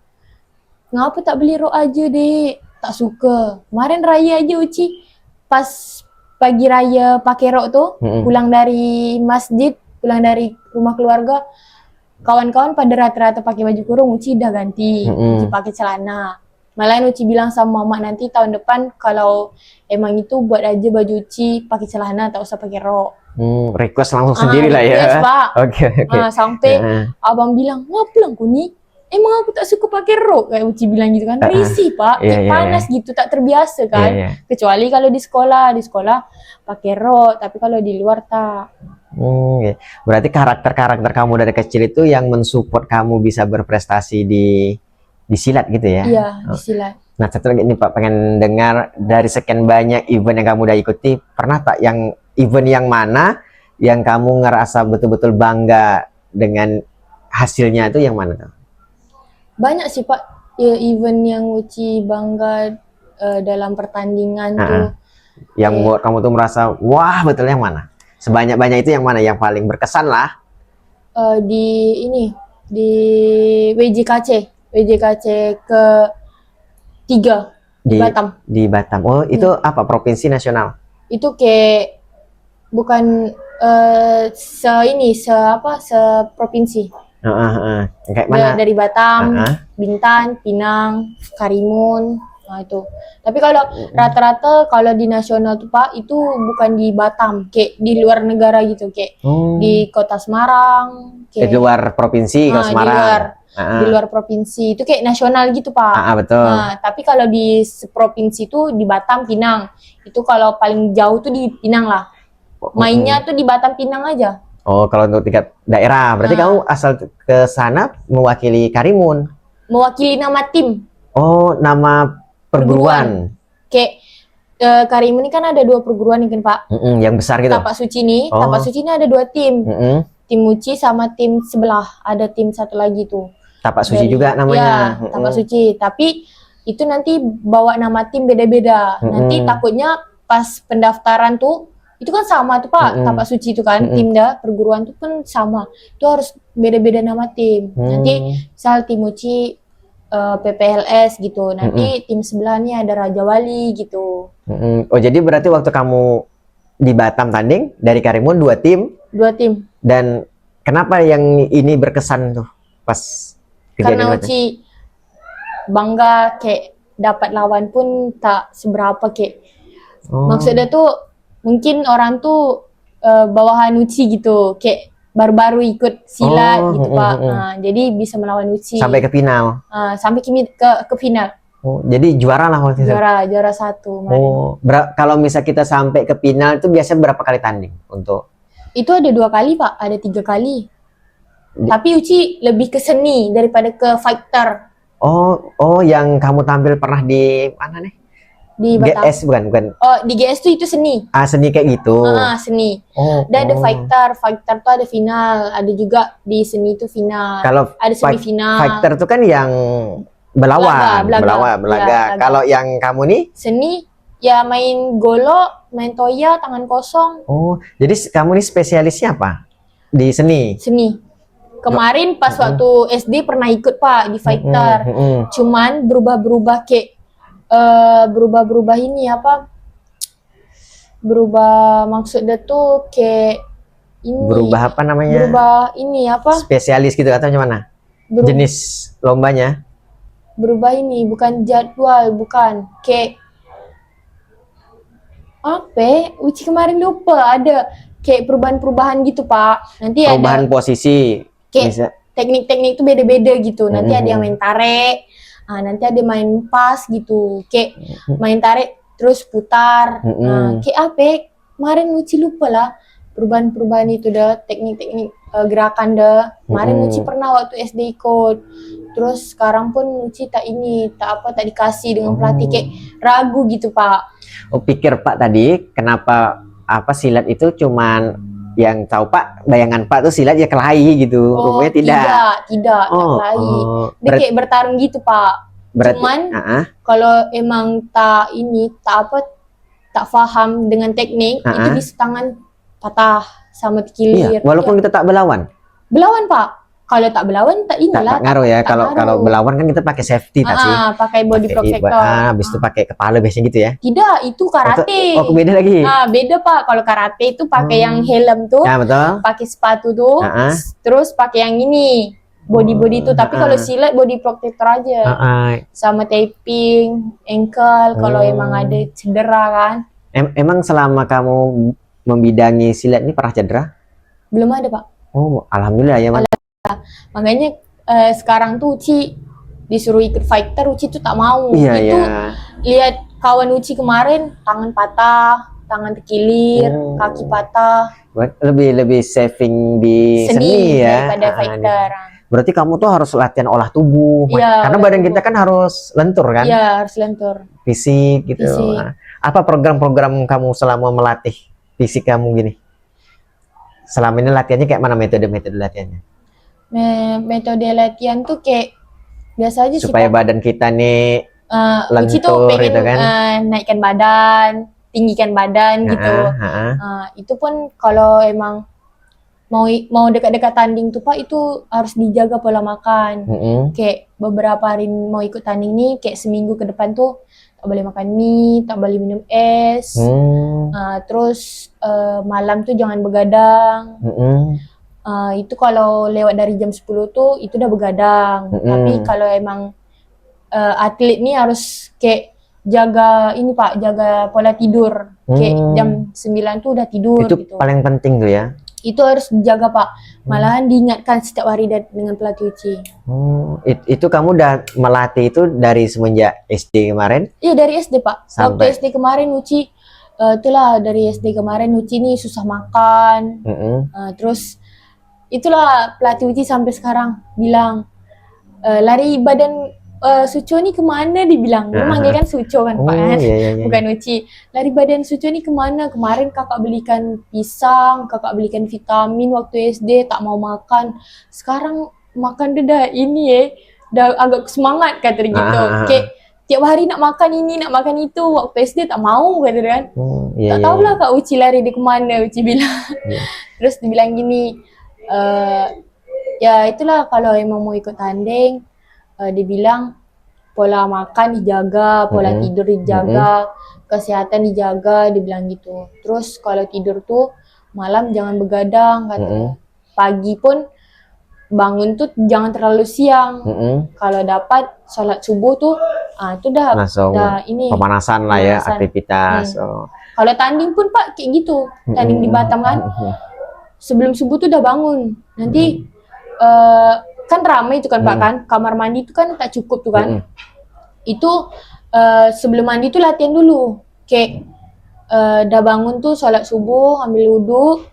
ngapa tak beli rok aja Dek? Tak suka. Kemarin raya aja Uci pas pagi raya pakai rok tuh, pulang dari masjid, pulang dari rumah keluarga, kawan-kawan pada rata-rata pakai baju kurung, Uci udah ganti, Uci pakai celana. Malahan Uci bilang sama mama, nanti tahun depan kalau emang itu buat aja baju Uci pakai celana, tak usah pakai rok. Request langsung sendiri lah ya. Request Pak. Oke. Sampai abang bilang, ngapa lang ku ni? Emang aku tak suka pakai rok, kayak Uci bilang gitu kan. Risih Pak, panas gitu, tak terbiasa kan. Kecuali kalau di sekolah pakai rok, tapi kalau di luar tak. Berarti karakter kamu dari kecil itu yang mensupport kamu bisa berprestasi di silat gitu ya? Iya, di silat. Nah, satu lagi nih Pak, pengen dengar dari sekian banyak event yang kamu udah ikuti, pernah tak yang event yang mana yang kamu ngerasa betul-betul bangga dengan hasilnya, itu yang mana tuh? Banyak sih Pak, event yang Uci bangga dalam pertandingan tuh. Yang buat kamu tuh merasa, wah betul, yang mana? Sebanyak-banyak itu yang mana yang paling berkesan lah? Di WJKC ke 3 di Batam. Di Batam. Oh, itu apa? Provinsi nasional? Itu kayak bukan seprovinsi. Kayak mana? Dari Batam, Bintan, Pinang, Karimun, itu. Tapi kalau rata-rata kalau di nasional tuh Pak, itu bukan di Batam, kayak di luar negara gitu, kayak di kota Semarang, kayak di luar provinsi, kalau Semarang. Di luar provinsi itu kayak nasional gitu Pak. Betul. Tapi kalau di provinsi itu di Batam, Pinang. Itu kalau paling jauh tuh di Pinang lah. Mainnya tuh di Batam, Pinang aja. Oh, kalau untuk tingkat daerah, berarti kamu asal ke sana mewakili Karimun? Mewakili nama tim. Oh, nama perguruan. Kayak Karimun ini kan ada 2 perguruan nih kan Pak. Yang besar gitu? Tapak Suci nih, Tapak Suci ini ada 2 tim. Tim Uci sama tim sebelah, ada tim satu lagi tuh. Tapak Suci juga namanya? Iya, Tapak Suci. Tapi itu nanti bawa nama tim beda-beda. Nanti takutnya pas pendaftaran tuh, itu kan sama tuh Pak, Tapak Suci itu kan, tim perguruan tuh kan sama. Itu harus beda-beda nama tim. Nanti misal tim Uci PPLS gitu, nanti tim sebelahnya ada Raja Wali gitu. Oh, jadi berarti waktu kamu di Batam tanding, dari Karimun 2 tim? 2 tim. Dan kenapa yang ini berkesan tuh pas kejadian? Karena Uci bangga, kayak dapat lawan pun tak seberapa kayak. Maksudnya tuh mungkin orang tuh bawahan Uci gitu, kayak baru-baru ikut silat gitu Pak. Jadi bisa melawan Uci. Sampai ke final? Sampai ke final. Oh, jadi juara lah waktu itu? Juara 1. Kalau misal kita sampai ke final itu biasanya berapa kali tanding untuk? Itu ada 2 kali Pak, ada 3 kali. Tapi Uci lebih ke seni daripada ke fighter. Oh, yang kamu tampil pernah di mana nih? di Batam. GS bukan. Oh, di GS tuh itu seni. Seni kayak gitu. Seni. Oh. Dan ada fighter tuh ada final, ada juga di seni itu final. Kalau ada semifinal. Fighter tuh kan yang belawan. Belaga. Kalau yang kamu nih? Seni, ya main golok, main toya, tangan kosong. Oh, jadi kamu nih spesialisnya apa? Di seni? Seni. Kemarin pas waktu SD pernah ikut Pak di fighter. Cuman berubah-berubah kayak berubah-berubah ini apa? Berubah maksudnya tuh kayak ini. Berubah apa namanya? Berubah ini apa? Spesialis gitu atau gimana? Jenis lombanya? Berubah ini bukan jadwal, bukan kayak apa? Uci kemarin lupa ada kayak perubahan-perubahan gitu Pak. Nanti perubahan ada posisi. Kayak teknik-teknik itu beda-beda gitu. Nanti ada yang main tarik, nanti ada main pas gitu. Kayak main tarik terus putar. Kayak apa? Kemarin Uci lupa lah perubahan-perubahan itu dah, teknik-teknik gerakan dah. Kemarin Uci pernah waktu SD ikut. Terus sekarang pun Uci tak dikasih dengan pelatih, kayak ragu gitu Pak. Oh, pikir Pak tadi kenapa silat itu cuman yang tahu Pak, bayangan Pak tuh silat ya kelahi gitu. Rupanya tidak kelahi. Dia kayak bertarung gitu Pak. Cuman kalau emang tak paham dengan teknik, itu bisa tangan patah sama terkilir. Iya, walaupun kita tak belawan Pak. Kalau tak belawan tak inilah. Tak ngaruh ya. Kalau belawan kan kita pakai safety tak sih? Pakai body protector. Habis itu pakai kepala biasanya gitu ya? Tidak, itu karate. Oh, beda lagi. Beda Pak. Kalau karate itu pakai yang helm tuh. Ya, betul. Pakai sepatu tuh. Terus pakai yang ini, body itu. Tapi kalau silat body protector aja. Sama taping, ankle kalau emang ada cedera kan. Emang selama kamu membidangi silat ini pernah cedera? Belum ada Pak. Oh, alhamdulillah ya Mas. Makanya sekarang tuh Uci disuruh ikut fighter, Uci tuh tak mau. Lihat kawan Uci kemarin tangan patah, tangan terkilir, kaki patah. Lebih saving di seni ya daripada fighter. Berarti kamu tuh harus latihan olah tubuh. Karena badan kita kan harus lentur kan? Iya, harus lentur. Fisik gitu. Apa program-program kamu selama melatih fisik kamu gini? Selama ini latihannya kayak mana, metode latihannya? Metode latihan tuh kayak biasa aja supaya badan kita nih lentur tuh pengen, gitu kan, naikkan badan, tinggikan badan gitu. Itu pun kalau emang mau dekat-dekat tanding tuh Pak, itu harus dijaga pola makan. Kayak beberapa hari mau ikut tanding nih, kayak seminggu ke depan tuh tak boleh makan mie, tak boleh minum es. Terus malam tuh jangan begadang. Itu kalau lewat dari jam 10 tuh itu udah begadang. Tapi kalau emang atlet nih harus kayak jaga ini Pak, jaga pola tidur. Kayak jam 9 tuh udah tidur. Itu gitu. Paling penting tuh ya. Itu harus dijaga Pak. Malahan diingatkan setiap hari dengan pelatih Uci. Itu kamu udah melatih itu dari semenjak SD kemarin? Iya, dari SD Pak. Waktu SD kemarin Uci itulah dari SD kemarin Uci nih susah makan. Terus itulah pelatih Uci sampai sekarang bilang lari badan Suco nih kemana, dibilang. Lu manggil kan Suco kan Pak kan? Bukan Uci. Lari badan Suco nih kemana? Kemarin kakak belikan pisang, kakak belikan vitamin waktu SD, tak mau makan. Sekarang makan udah ini udah agak semangat kata dia gitu. Kayak tiap hari nak makan ini, nak makan itu. Waktu SD tak mau kata dia kan. Tak tahu lah Kak Uci lari di kemana, Uci bilang. Terus dibilang gini, ya itulah kalau emang mau ikut tanding, dibilang pola makan dijaga, pola tidur dijaga, kesehatan dijaga, dibilang gitu. Terus kalau tidur tuh malam jangan begadang katanya. Pagi pun bangun tuh jangan terlalu siang. Kalau dapat sholat subuh tuh itu udah ini pemanasan lah ya, aktivitas. Kalau tanding pun Pak kayak gitu. Tanding di Batam kan. Sebelum subuh tuh udah bangun. Nanti kan ramai itu kan Pak kan, kamar mandi itu kan tak cukup tuh kan. Itu sebelum mandi tuh latihan dulu. Kayak udah bangun tuh sholat subuh, ambil wudhu,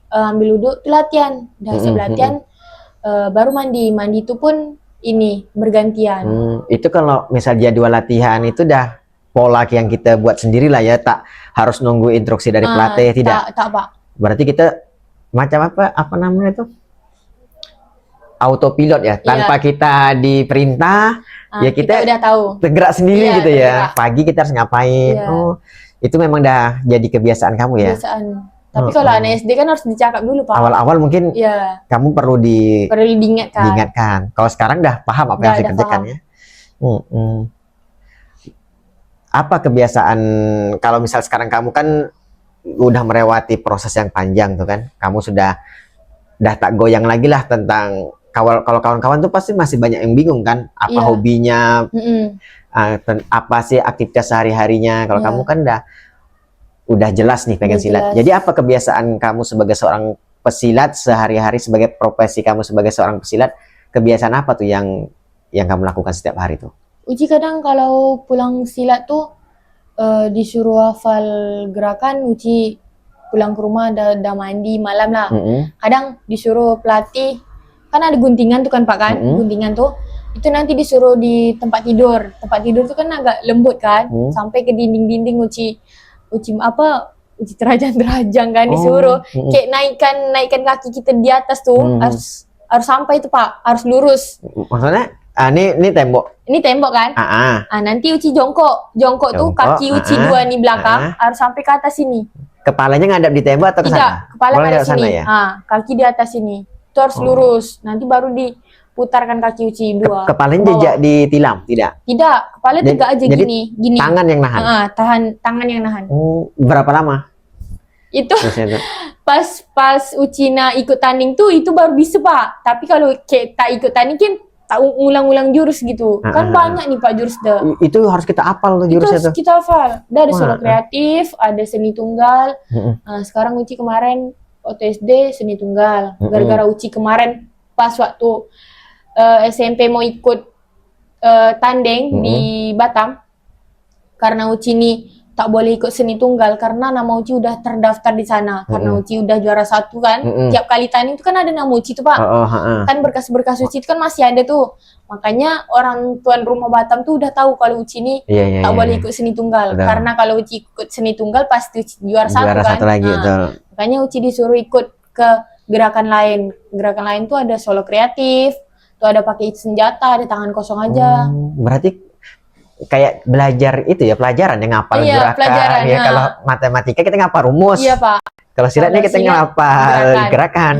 ambil wudhu tuh latihan. Udah siap latihan, baru mandi. Mandi itu pun ini bergantian. Itu kalau misal jadwal latihan itu udah pola yang kita buat sendiri lah ya, tak harus nunggu instruksi dari pelatih, tidak. Tak Pak. Berarti kita macam apa namanya itu? Autopilot ya, tanpa kita diperintah, ya kita udah tahu. tergerak sendiri Iya, gitu ya. tergerak. Pagi kita harus ngapain. Iya. Oh, itu memang dah jadi kebiasaan kamu ya. Kebiasaan. Tapi kalau anak SD kan harus dicakap dulu Pak. Awal-awal mungkin Iya. kamu perlu diingatkan. diingatkan. Kalau sekarang dah paham apa yang harus dikerjakan ya. Apa kebiasaan kalau misal sekarang kamu kan udah melewati proses yang panjang tuh kan, kamu sudah tak goyang lagi lah tentang kalau kawan-kawan tuh pasti masih banyak yang bingung kan, apa hobinya, apa sih aktivitas sehari-harinya. Kalau kamu kan udah jelas nih pengen silat. Jadi apa kebiasaan kamu sebagai seorang pesilat sehari-hari, sebagai profesi kamu sebagai seorang pesilat, kebiasaan apa tuh yang kamu lakukan setiap hari tuh? Uci kadang kalau pulang silat tuh disuruh hafal gerakan, Uci pulang ke rumah udah mandi malam lah. Kadang disuruh pelatih, kan ada guntingan tuh kan Pak kan, guntingan tuh itu nanti disuruh di tempat tidur. Tempat tidur tuh kan agak lembut kan, sampai ke dinding-dinding Uci terajang-terajang kan, disuruh kayak naikkan kaki kita di atas tuh, harus sampai itu Pak, harus lurus. Maksudnya ini tembok. Ini tembok kan? Nanti Uci jongkok tuh kaki Uci dua nih belakang harus sampai ke atas sini. Kepalanya ngadap di tembok atau ke sana? Tidak, kepala ke sini. Ya? Kaki di atas sini. Itu harus lurus. Nanti baru diputarkan kaki Uci dua. Kepalanya jejak ditilam, tidak? Tidak, kepala tegak aja jadi gini. Tangan yang nahan. Tangan yang nahan. Berapa lama? Itu pas Ucina ikut tanding tuh itu baru bisa Pak. Tapi kalau kayak tak ikut tanding kan tak ulang-ulang jurus gitu. Kan banyak nih Pak jurus dah. Itu harus kita hafal tuh jurusnya tuh. Itu harus kita hafal. Ada solo kreatif, ada seni tunggal. Sekarang Uci kemarin waktu SD seni tunggal. Gara-gara Uci kemarin pas waktu SMP mau ikut tanding di Batam. Karena Uci nih tak boleh ikut seni tunggal karena nama Uci udah terdaftar di sana. Karena Uci udah juara 1 kan. Tiap kali tanding itu kan ada nama Uci tuh Pak. Kan berkas-berkas Uci itu kan masih ada tuh. Makanya orang tuan rumah Batam tuh udah tahu kalau Uci ini tak boleh ikut seni tunggal. Karena kalau Uci ikut seni tunggal pasti Uci juara 1 kan. Satu lagi, makanya Uci disuruh ikut ke gerakan lain. Gerakan lain tuh ada solo kreatif, tuh ada pakai senjata, ada tangan kosong aja. Berarti kayak belajar itu ya, pelajaran yang ngapal gerakan. Pelajaran, ya. Kalau matematika kita ngapal rumus. Iya Pak. Kalau silatnya kita ngapal gerakan.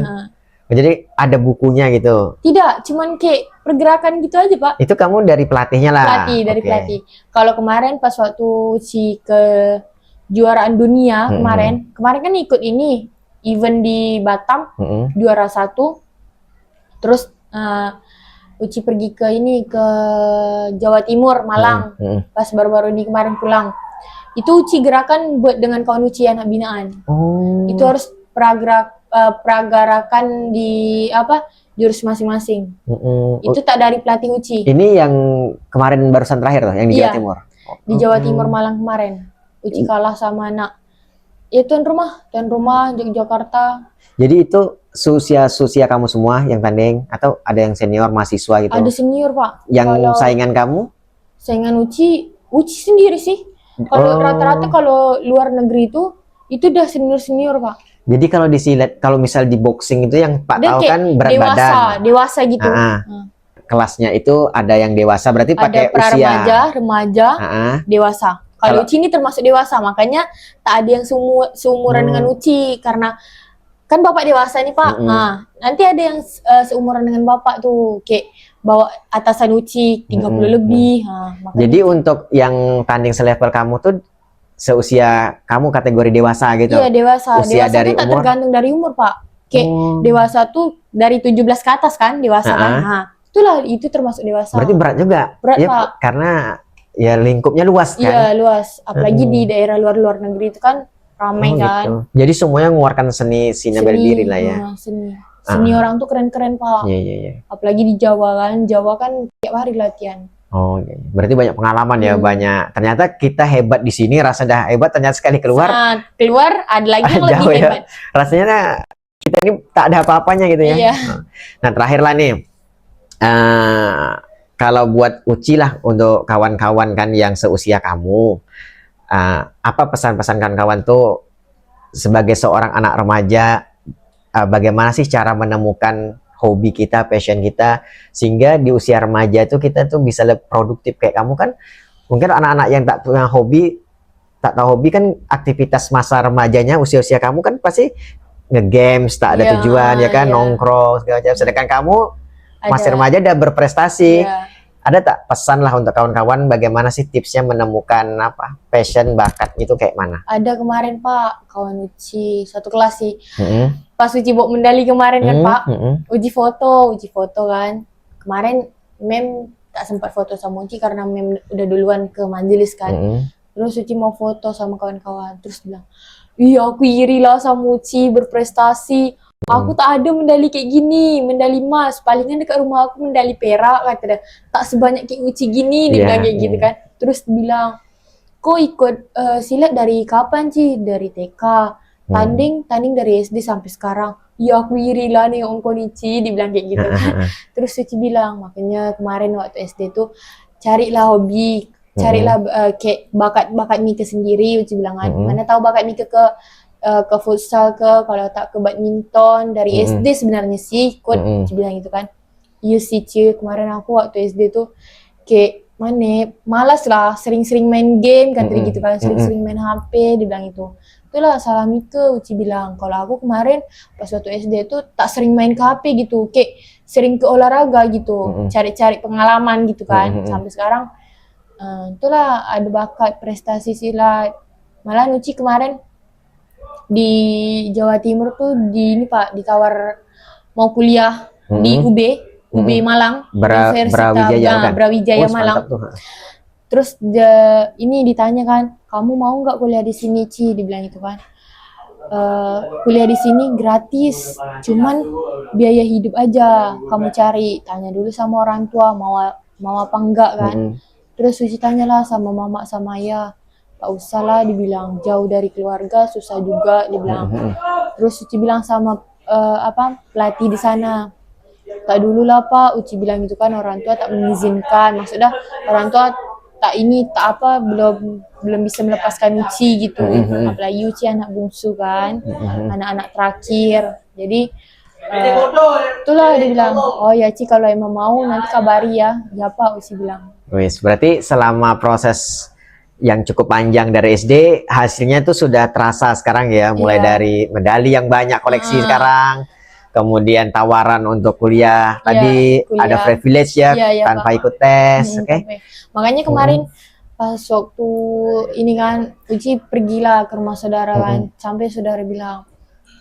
Jadi ada bukunya gitu. Tidak, cuman kayak pergerakan gitu aja Pak. Itu kamu dari pelatihnya lah. Dari pelatih. Kalau kemarin pas waktu ke juaraan dunia kemarin kan ikut ini event di Batam, juara 1. Terus Uci pergi ke Jawa Timur, Malang. Pas baru-baru ini kemarin pulang. Itu Uci gerakan buat dengan kawan Uci anak binaan. Itu harus pragarakan di jurus masing-masing. Itu tak dari pelatih Uci. Ini yang kemarin barusan terakhir tuh, yang di Jawa Timur. Di Jawa Timur Malang kemarin. Uci kalah sama anak tuan rumah Yogyakarta. Jadi itu seusia kamu semua yang tanding atau ada yang senior mahasiswa gitu? Ada senior Pak. Yang saingan kamu? Saingan Uci sendiri sih. Kalau rata-rata kalau luar negeri itu udah senior Pak. Jadi kalau di silat, kalau misal di boxing itu yang Pak tahu kan berat badan. Dewasa gitu. Kelasnya itu ada yang dewasa, berarti pakai usia. Remaja, dewasa. Kalau Uci ini termasuk dewasa, makanya tak ada yang seumuran dengan Uci karena kan bapak dewasa nih Pak. Nanti ada yang seumuran dengan bapak tuh, kayak bawa atasan Uci 30 lebih. Jadi untuk yang tanding selevel kamu tuh seusia kamu kategori dewasa gitu? Iya dewasa. Usia dewasa dari tuh tak umur? tergantung dari umur Pak. Kayak dewasa tuh dari 17 ke atas kan dewasa kan. Itulah itu termasuk dewasa. Berarti berat juga. Berat ya, Pak. Karena ya lingkupnya luas kan? Iya luas. Apalagi di daerah luar negeri itu kan ramai kan. Gitu. Jadi semuanya mengeluarkan seni bela diri lah ya. Seni orang tuh keren-keren Pak. Iya. Apalagi di Jawa kan tiap hari latihan. Oh, iya. Berarti banyak pengalaman ya, banyak. Ternyata kita hebat di sini, rasa dah hebat. Ternyata sekali keluar ada lagi yang lebih jauh hebat. Ya. Rasanya kita ini tak ada apa-apanya gitu ya. Iya. Nah terakhir lah nih, kalau buat Uci lah, untuk kawan-kawan kan yang seusia kamu, apa pesan-pesan kawan-kawan tuh sebagai seorang anak remaja, bagaimana sih cara menemukan hobi kita, passion kita, sehingga di usia remaja itu kita tuh bisa lebih produktif kayak kamu kan. Mungkin anak-anak yang tak punya hobi, tak tahu hobi kan, aktivitas masa remajanya usia-usia kamu kan pasti nge-games, tak ada tujuan ya kan, nongkrong segala macam. Sedangkan kamu masih remaja udah berprestasi. Ada tak pesan lah untuk kawan-kawan, bagaimana sih tipsnya menemukan apa passion, bakat itu kayak mana? Ada kemarin Pak, kawan Uci satu kelas sih. Pas Uci bawa medali kemarin kan Pak, uji foto kan. Kemarin Mem tak sempat foto sama Uci karena Mem udah duluan ke majelis kan. Terus Uci mau foto sama kawan-kawan, terus bilang, iya aku iri lah sama Uci berprestasi. Aku tak ada medali kayak gini, medali emas. Palingan dekat rumah aku medali perak, kata dia. Tak sebanyak kayak Uci gini, dia bilang kayak gitu kan. Terus bilang, kok ikut silat dari kapan sih? Dari TK. Tanding dari SD sampai sekarang. Ya aku iri lah nih ongko Uci, dia bilang kayak gitu kan. Terus Uci bilang, makanya kemarin waktu SD tuh carilah hobi, carilah kayak bakat Mika sendiri. Uci bilang kan, mana tahu bakat Mika ke futsal kalau tak ke badminton. Dari SD sebenarnya sih ikut, Uci bilang gitu kan. Iya sih Ci, kemarin aku waktu SD tuh kayak malas lah, sering-sering main game kan, gitu kan, sering-sering main HP, dia bilang itu. Itulah salah Mika, Uci bilang. Kalau aku kemarin pas waktu SD tuh tak sering main ke HP gitu, kayak sering ke olahraga gitu, cari-cari pengalaman gitu kan. Sampai sekarang itulah ada bakat prestasi silat. Malah Uci kemarin di Jawa Timur tuh ini Pak, ditawar mau kuliah di UB Malang, Brawijaya Malang. Terus ini ditanya kan, kamu mau nggak kuliah di sini Ci, dibilang itu kan. Kuliah di sini gratis, cuman biaya hidup aja kamu cari, tanya dulu sama orang tua mau apa enggak kan. Terus Uci tanyalah sama mama sama ayah, tak usah lah, dibilang jauh dari keluarga susah juga, dibilang. Terus Uci bilang sama pelatih di sana, tak dulu lah Pak, Uci bilang gitu kan, orang tua tak mengizinkan, maksudnya orang tua belum bisa melepaskan Uci gitu. Apalagi Uci anak bungsu kan, anak-anak terakhir. Jadi itulah dia bilang, oh ya Ci, kalau emang mau nanti kabari ya. Ya Pak, Uci bilang. Wis, berarti selama proses yang cukup panjang dari SD, hasilnya tuh sudah terasa sekarang ya, mulai dari medali yang banyak koleksi sekarang, kemudian tawaran untuk kuliah, tadi ada privilege ya, tanpa ikut tes, Makanya kemarin pas waktu ini kan, Uci pergilah ke rumah saudara kan, sampai saudara bilang,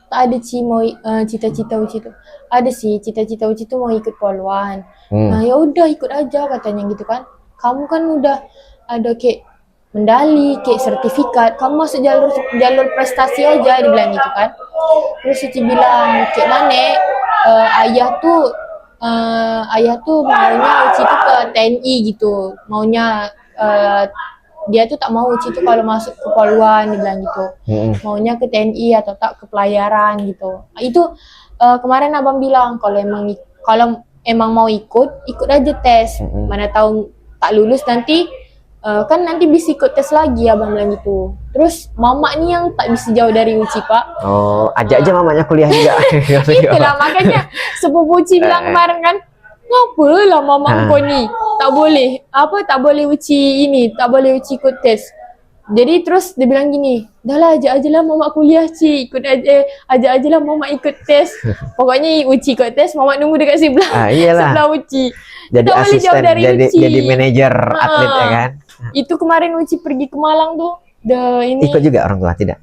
tak ada Ci mau cita-cita Uci tuh, ada sih cita-cita Uci tuh mau ikut poluan. Nah ya udah ikut aja katanya gitu kan, kamu kan udah ada kayak medali, kayak sertifikat, kamu masuk jalur prestasi aja, dibilang gitu kan. Terus Uci bilang, kayak mana ayah tuh maunya Uci tuh ke TNI gitu, maunya dia tuh tak mau Uci tuh kalau masuk ke poluan, dibilang gitu. Maunya ke TNI atau tak ke pelayaran gitu. Itu kemarin abang bilang kalau emang mau ikut aja tes. Mana tahu tak lulus nanti kan nanti bisa ikut tes lagi, abang bilang gitu. Terus mama nih yang tak bisa jauh dari Uci Pak. Oh, ajak aja mamanya kuliah juga. Itulah makanya sepupu Uci bilang kemarin kan, ngapalah mama kau nih tak boleh Uci Uci ikut tes. Jadi terus dia bilang gini, dah lah ajak aja lah mama kuliah Ci, ajak aja lah mama ikut tes. Pokoknya Uci ikut tes, mama nunggu dekat sebelah Uci. Jadi asisten, jadi manajer atlet ya kan. Itu kemarin Uci pergi ke Malang tuh, ikut juga orang tua tidak?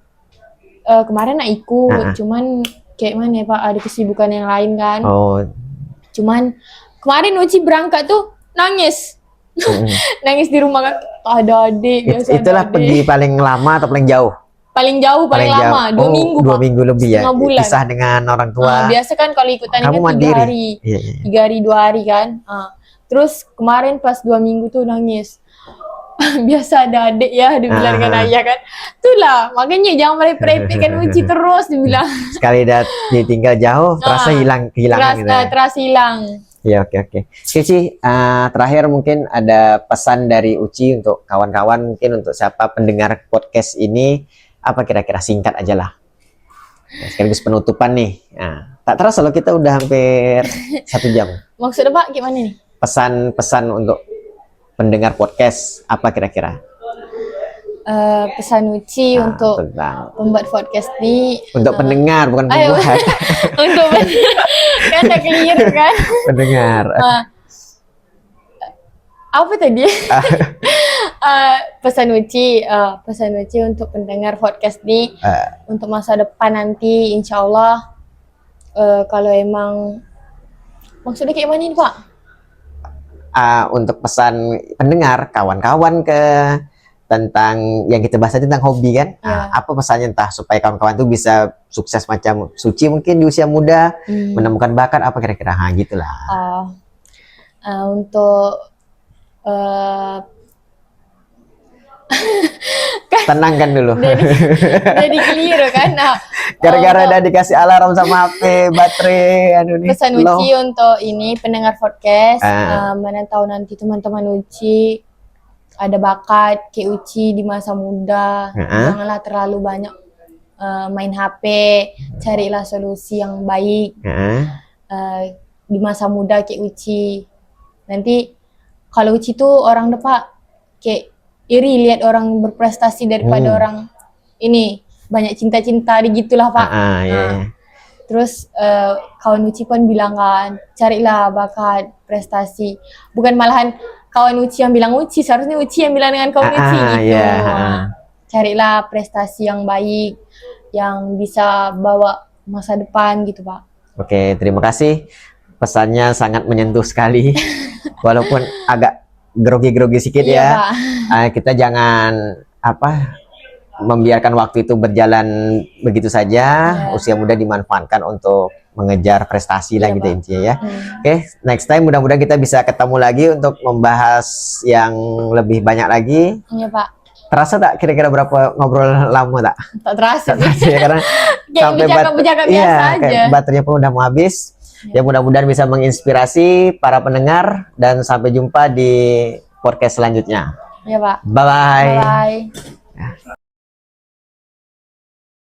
Kemarin nak ikut, cuman kayak mana ya Pak, ada kesibukan yang lain kan. Cuman kemarin Uci berangkat tuh nangis. Nangis di rumah kan, ada adik biasa. Itulah pergi paling lama atau paling jauh? Paling lama, 2 minggu. 2 minggu lebih ya. Bulan. Pisah dengan orang tua. Biasa kan kalau ikutan ini 3 hari. 3 hari 2 hari kan. Terus kemarin pas 2 minggu tuh nangis. Biasa ada adik ya, dibilang kan ayah kan. Itulah, makanya jangan merepek-repekkan Uci terus, dibilang. Sekali ditinggal jauh, terasa kehilangan gitu. Terasa hilang. Ya, oke oke. Oke, Ci, terakhir mungkin ada pesan dari Uci untuk kawan-kawan, mungkin untuk siapa pendengar podcast ini, apa kira-kira singkat aja lah. Ya, sekaligus penutupan nih. Nah, tak terasa loh kita udah hampir 1 jam. Maksudnya Pak gimana nih? Pesan-pesan untuk pendengar podcast, apa kira-kira? Pesan Uci untuk Tentang pembuat podcast ini untuk pendengar, bukan ayo. pembuat. Untuk kan ada keliru kan. Pendengar. Apa tadi? Pesan Uci untuk pendengar podcast ini untuk masa depan nanti insya Allah kalau emang maksudnya kayak mana nih Pak? Untuk pesan pendengar, kawan-kawan tentang yang kita bahas tadi tentang hobi kan, Ya. apa pesannya entah supaya kawan-kawan tuh bisa sukses macam Suci mungkin di usia muda menemukan bakat, apa kira-kira? Gitulah. Untuk Tenangkan dulu. jadi keliru kan. Gara-gara udah dikasih alarm sama HP, baterai, nih. Pesan low. Uci untuk ini pendengar podcast, mana tahu nanti teman-teman Uci ada bakat kayak Uci di masa muda, janganlah terlalu banyak main HP, carilah solusi yang baik di masa muda kayak Uci. Nanti kalau Uci tuh orang depan kayak iri lihat orang berprestasi daripada orang ini banyak cinta-cinta gitulah Pak. Yeah. Terus kawan Uci pun bilang kan, carilah bakat prestasi, bukan malahan kawan Uci yang bilang Uci, seharusnya Uci yang bilang dengan kawan Uci gitu. Carilah prestasi yang baik, yang bisa bawa masa depan gitu Pak. Oke, terima kasih. Pesannya sangat menyentuh sekali. Walaupun agak grogi-grogi sedikit ya. Kita jangan membiarkan waktu itu berjalan begitu saja. Usia muda dimanfaatkan untuk mengejar prestasi lah gitu intinya ya. Oke, next time mudah-mudahan kita bisa ketemu lagi untuk membahas yang lebih banyak lagi. Iya Pak. Terasa tak kira-kira berapa ngobrol lama tak? Tak terasa Ya, karena sampai biasa aja. Baterainya pun udah mau habis. Ya mudah-mudahan bisa menginspirasi para pendengar dan sampai jumpa di podcast selanjutnya. Ya Pak. Bye-bye. Bye.